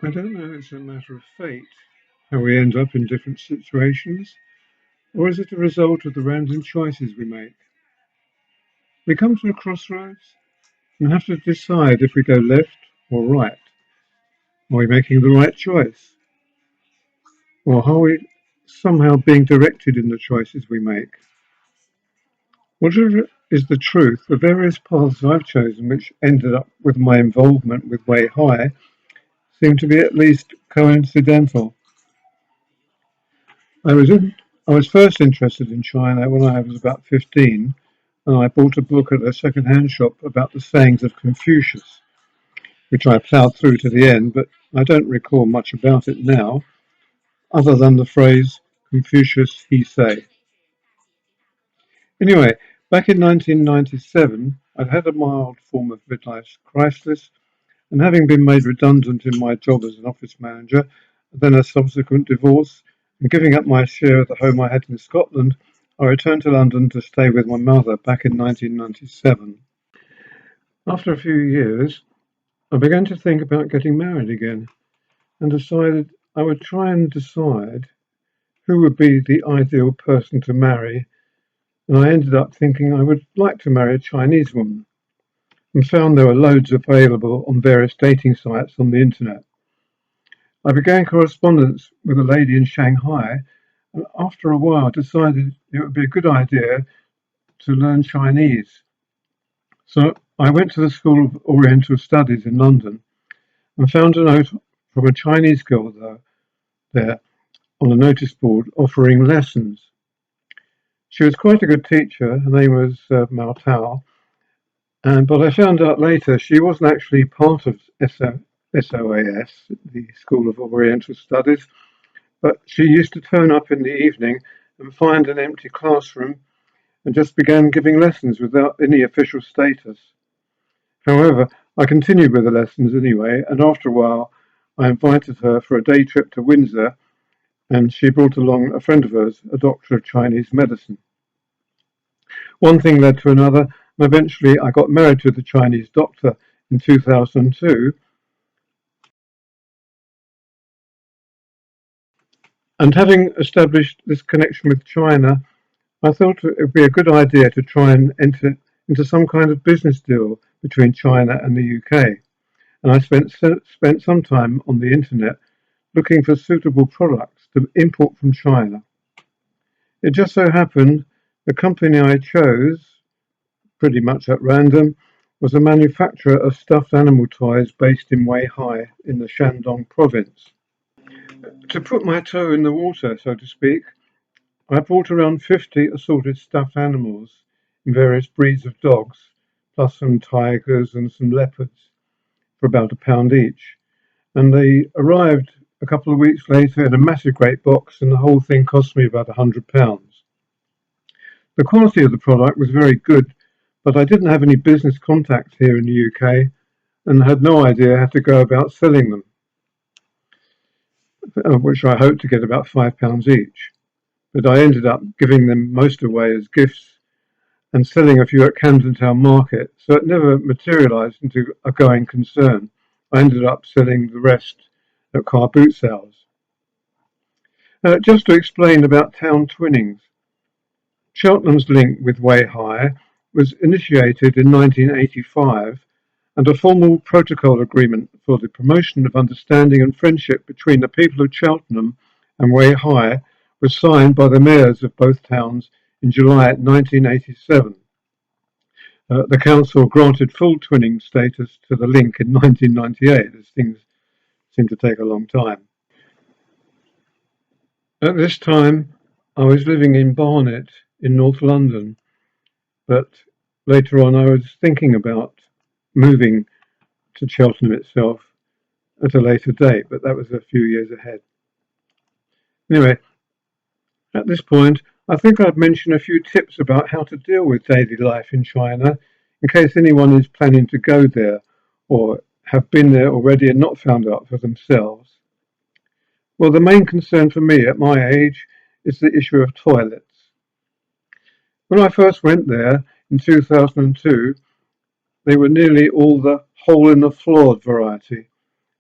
I don't know if it's a matter of fate, how we end up in different situations, or is it a result of the random choices we make? We come to a crossroads and have to decide if we go left or right. Are we making the right choice? Or are we somehow being directed in the choices we make? Whatever is the truth, the various paths I've chosen, which ended up with my involvement with Weihai, seem to be at least coincidental. I was in, I was first interested in China when I was about 15, and I bought a book at a second-hand shop about the sayings of Confucius, which I ploughed through to the end, but I don't recall much about it now, other than the phrase Confucius he say. Anyway, back in 1997, I'd had a mild form of midlife crisis, and having been made redundant in my job as an office manager, then a subsequent divorce, and giving up my share of the home I had in Scotland, I returned to London to stay with my mother back in 1997. After a few years, I began to think about getting married again and decided I would try and decide who would be the ideal person to marry, and I ended up thinking I would like to marry a Chinese woman and found there were loads available on various dating sites on the internet. I began correspondence with a lady in Shanghai, and after a while decided it would be a good idea to learn Chinese. So I went to the School of Oriental Studies in London and found a note from a Chinese girl there on a notice board offering lessons. She was quite a good teacher. Her name was Mao Tao, but I found out later she wasn't actually part of SOAS, the School of Oriental Studies, but she used to turn up in the evening and find an empty classroom and just began giving lessons without any official status. However, I continued with the lessons anyway, and after a while I invited her for a day trip to Windsor, and she brought along a friend of hers, a doctor of Chinese medicine. One thing led to another, and eventually I got married to the Chinese doctor in 2002. And having established this connection with China, I thought it would be a good idea to try and enter into some kind of business deal between China and the UK. And I spent some time on the internet looking for suitable products to import from China. It just so happened the company I chose, pretty much at random, was a manufacturer of stuffed animal toys based in Weihai in the Shandong Province. To put my toe in the water, so to speak, I bought around 50 assorted stuffed animals in various breeds of dogs, plus some tigers and some leopards, for about £1 each. And they arrived a couple of weeks later in a massive great box, and the whole thing cost me about £100. The quality of the product was very good, but I didn't have any business contacts here in the UK and had no idea how to go about selling them, which I hoped to get about £5 each. But I ended up giving them most away as gifts and selling a few at Camden Town Market, so it never materialised into a going concern. I ended up selling the rest at car boot sales. Just to explain about town twinnings, Cheltenham's link with Weihai was initiated in 1985, and a formal protocol agreement for the promotion of understanding and friendship between the people of Cheltenham and Weihai was signed by the mayors of both towns in July 1987. The council granted full twinning status to the link in 1998, as things seem to take a long time. At this time, I was living in Barnet in North London, but later on I was thinking about moving to Cheltenham itself at a later date, but that was a few years ahead. Anyway, at this point, I think I'd mention a few tips about how to deal with daily life in China in case anyone is planning to go there or have been there already and not found out for themselves. Well, the main concern for me at my age is the issue of toilets. When I first went there in 2002, they were nearly all the hole in the floor variety,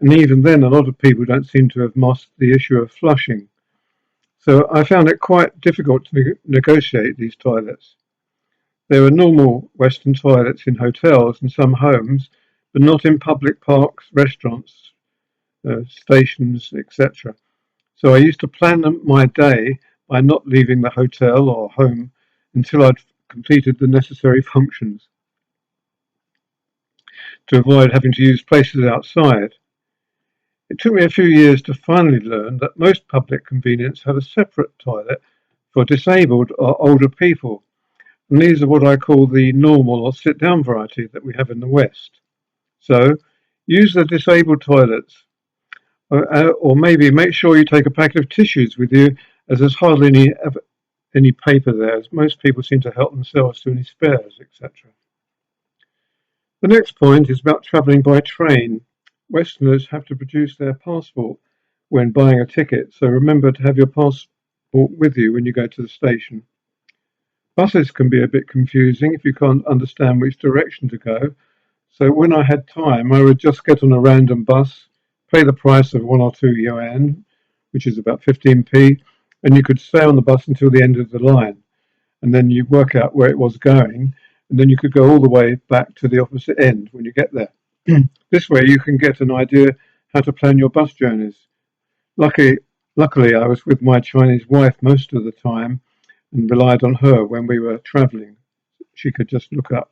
and even then a lot of people don't seem to have mastered the issue of flushing. So I found it quite difficult to negotiate these toilets. There are normal Western toilets in hotels and some homes, but not in public parks, restaurants, stations, etc. So I used to plan my day by not leaving the hotel or home until I'd completed the necessary functions to avoid having to use places outside. It took me a few years to finally learn that most public conveniences have a separate toilet for disabled or older people, and these are what I call the normal or sit-down variety that we have in the West. So, use the disabled toilets, or maybe make sure you take a packet of tissues with you, as there's hardly any paper there, as most people seem to help themselves to any spares, etc. The next point is about travelling by train. Westerners have to produce their passport when buying a ticket, so remember to have your passport with you when you go to the station. Buses can be a bit confusing if you can't understand which direction to go, so when I had time, I would just get on a random bus, pay the price of 1 or 2 yuan, which is about 15p, and you could stay on the bus until the end of the line, and then you work out where it was going, and then you could go all the way back to the opposite end when you get there. This way you can get an idea how to plan your bus journeys. Luckily, luckily, I was with my Chinese wife most of the time and relied on her when we were travelling. She could just look up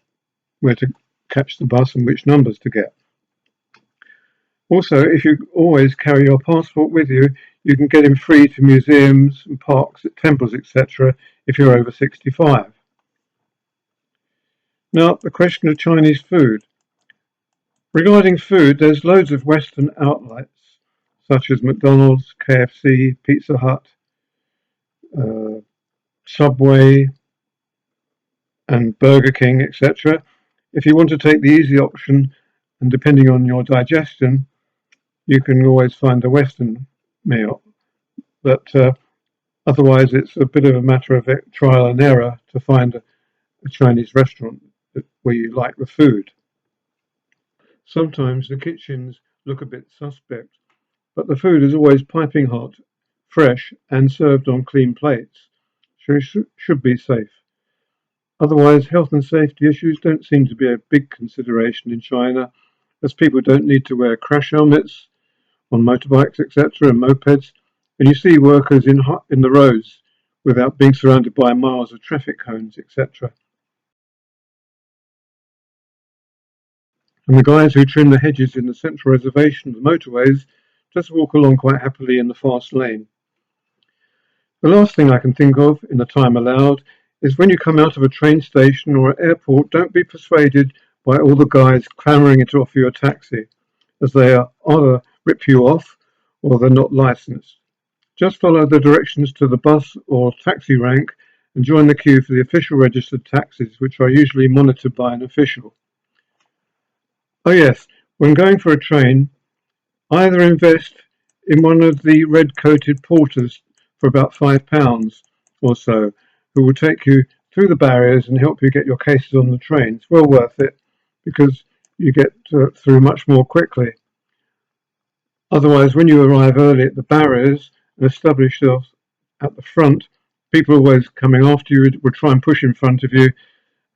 where to catch the bus and which numbers to get. Also, if you always carry your passport with you, you can get in free to museums and parks, temples, etc. if you're over 65. Now, the question of Chinese food. Regarding food, there's loads of Western outlets, such as McDonald's, KFC, Pizza Hut, uh, Subway, and Burger King, etc. If you want to take the easy option, and depending on your digestion, you can always find a Western meal. But otherwise, it's a bit of a matter of trial and error to find a Chinese restaurant where you like the food. Sometimes the kitchens look a bit suspect, but the food is always piping hot, fresh, and served on clean plates, so it should be safe. Otherwise, health and safety issues don't seem to be a big consideration in China, as people don't need to wear crash helmets on motorbikes, etc., and mopeds, and you see workers in the roads without being surrounded by miles of traffic cones, etc. And the guys who trim the hedges in the central reservation of the motorways just walk along quite happily in the fast lane. The last thing I can think of, in the time allowed, is when you come out of a train station or airport, don't be persuaded by all the guys clamouring to offer you a taxi, as they are either rip you off or they're not licensed. Just follow the directions to the bus or taxi rank and join the queue for the official registered taxis, which are usually monitored by an official. Oh yes, when going for a train, either invest in one of the red-coated porters for about £5 or so, who will take you through the barriers and help you get your cases on the train. It's well worth it because you get through much more quickly. Otherwise, when you arrive early at the barriers and establish yourself at the front, people always coming after you will try and push in front of you,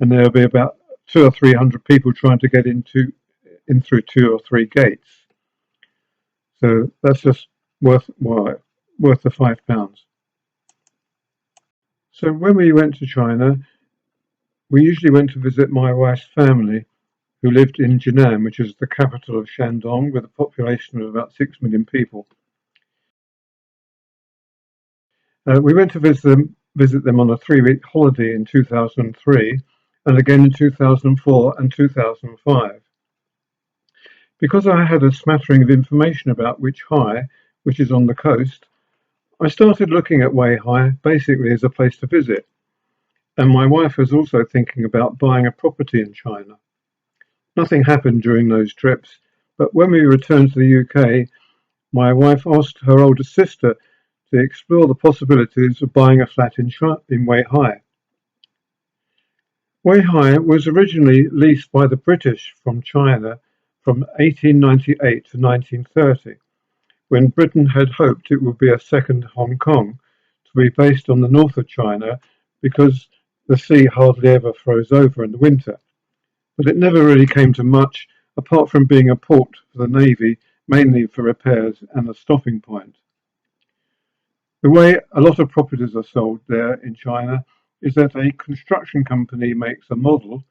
and there'll be about 200 or 300 people trying to get in through 2 or 3 gates. So that's just worth the £5. So when we went to China, we usually went to visit my wife's family, who lived in Jinan, which is the capital of Shandong, with a population of about 6 million people. We went to visit them on a 3-week holiday in 2003, and again in 2004 and 2005. Because I had a smattering of information about Weihai, which is on the coast, I started looking at Weihai basically as a place to visit, and my wife was also thinking about buying a property in China. Nothing happened during those trips, but when we returned to the UK, my wife asked her older sister to explore the possibilities of buying a flat in Weihai. Weihai was originally leased by the British from China from 1898 to 1930, when Britain had hoped it would be a second Hong Kong to be based on the north of China because the sea hardly ever froze over in the winter. But it never really came to much, apart from being a port for the Navy, mainly for repairs and a stopping point. The way a lot of properties are sold there in China is that a construction company makes a model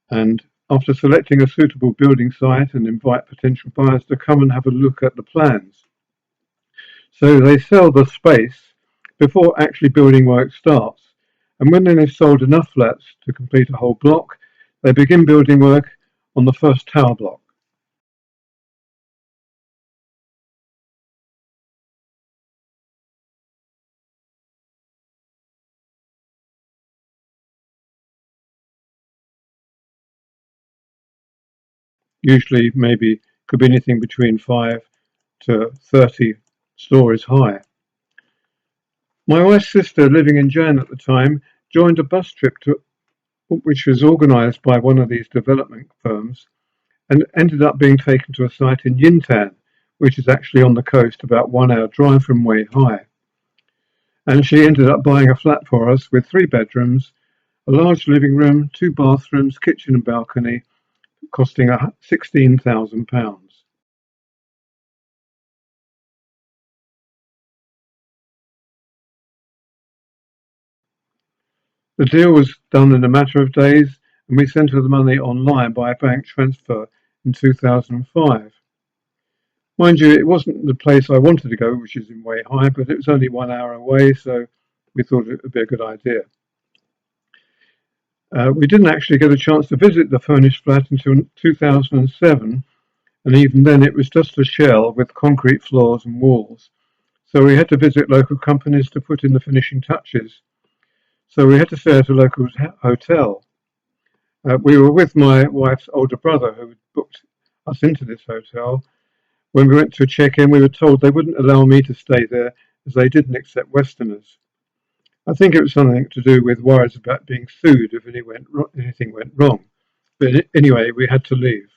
and, after selecting a suitable building site, and invite potential buyers to come and have a look at the plans. So they sell the space before actually building work starts. And when they've sold enough flats to complete a whole block, they begin building work on the first tower block. Usually, maybe could be anything between 5 to 30 stories high. My wife's sister, living in Jan at the time, joined a bus trip which was organised by one of these development firms and ended up being taken to a site in Yintan, which is actually on the coast, about 1 hour drive from Weihai. And she ended up buying a flat for us with 3 bedrooms, a large living room, 2 bathrooms, kitchen and balcony, costing £16,000. The deal was done in a matter of days, and we sent her the money online by a bank transfer in 2005. Mind you, it wasn't the place I wanted to go, which is in Weihai, but it was only 1 hour away, so we thought it would be a good idea. We didn't actually get a chance to visit the furnished flat until 2007, and even then it was just a shell with concrete floors and walls. So we had to visit local companies to put in the finishing touches. So we had to stay at a local hotel. We were with my wife's older brother who booked us into this hotel. When we went to check in, we were told they wouldn't allow me to stay there as they didn't accept Westerners. I think it was something to do with worries about being sued if anything went wrong. But anyway, we had to leave.